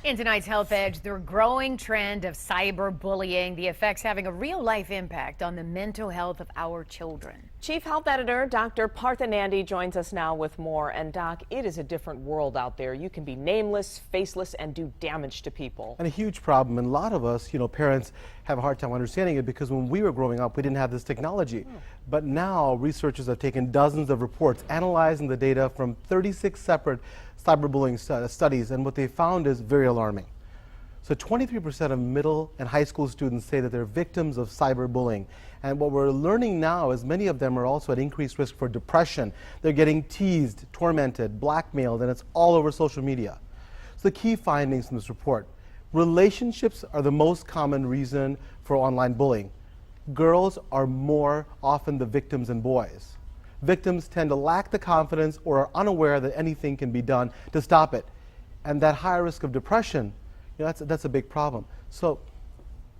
In tonight's Health Edge, the growing trend of cyberbullying, the effects having a real-life impact on the mental health of our children. Chief Health Editor Dr. Partha Nandi joins us now with more. And Doc, it is a different world out there. You can be nameless, faceless, and do damage to people. And a huge problem. And a lot of us, parents have a hard time understanding it because when we were growing up, we didn't have this technology. But now researchers have taken dozens of reports analyzing the data from 36 separate cyberbullying studies, and what they found is very alarming. So 23% of middle and high school students say that they're victims of cyberbullying. And what we're learning now is many of them are also at increased risk for depression. They're getting teased, tormented, blackmailed, and it's all over social media. So the key findings from this report: relationships are the most common reason for online bullying. Girls are more often the victims than boys. Victims tend to lack the confidence or are unaware that anything can be done to stop it. And that higher risk of depression, that's a big problem. So,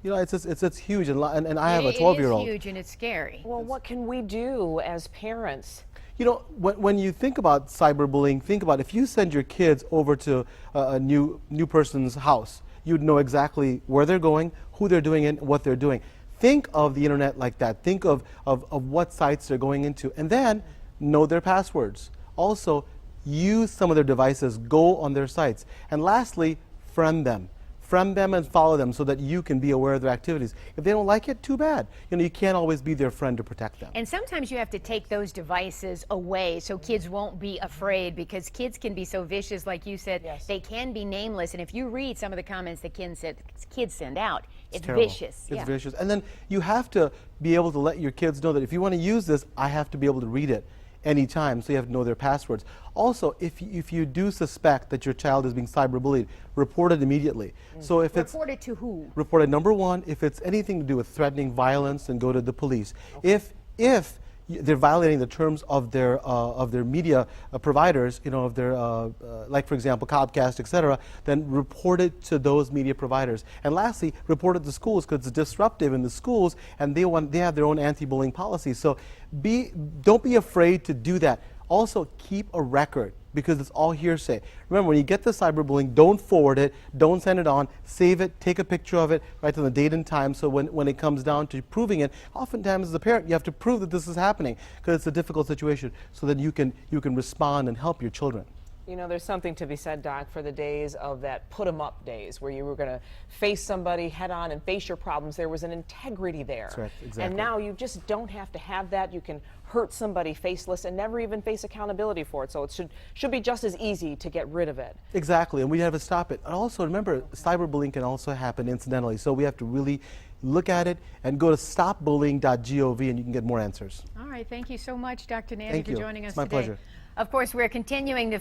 it's huge, and I have a 12-year-old. It is huge and it's scary. Well, what can we do as parents? When you think about cyberbullying, think about if you send your kids over to a new person's house, you'd know exactly where they're going, who they're doing it, and what they're doing. Think of the internet like that. Think of what sites they're going into, and then know their passwords. Also, use some of their devices, go on their sites. And lastly, friend them. Friend them and follow them so that you can be aware of their activities. If they don't like it, too bad. You can't always be their friend to protect them. And sometimes you have to take those devices away so kids won't be afraid, because kids can be so vicious, like you said. Yes. They can be nameless, and if you read some of the comments that kids send out, it's terrible. vicious. It's vicious. And then you have to be able to let your kids know that if you want to use this, I have to be able to read it anytime, so you have to know their passwords. Also, if you do suspect that your child is being cyberbullied, report it immediately. So if report it to who? Report it, number one, if it's anything to do with threatening violence, then go to the police. Okay. If they're violating the terms of their media providers, of their like, for example, Comcast, etc., then report it to those media providers. And lastly, report it to schools, because it's disruptive in the schools, and they have their own anti-bullying policies. So don't be afraid to do that. Also, keep a record, because it's all hearsay. Remember, when you get the cyberbullying, don't forward it, don't send it on, save it, take a picture of it, write down the date and time, so when it comes down to proving it, oftentimes as a parent, you have to prove that this is happening, because it's a difficult situation, so that you can respond and help your children. There's something to be said, Doc, for the days of that put-em-up days, where you were going to face somebody head-on and face your problems. There was an integrity there. That's right, exactly. And now you just don't have to have that. You can hurt somebody faceless and never even face accountability for it. So it should be just as easy to get rid of it. Exactly, and we have to stop it. And also, remember, cyberbullying can also happen incidentally, so we have to really look at it and go to stopbullying.gov, and you can get more answers. All right, thank you so much, Dr. Nandi, for joining us today. It's my pleasure. Of course, we're continuing to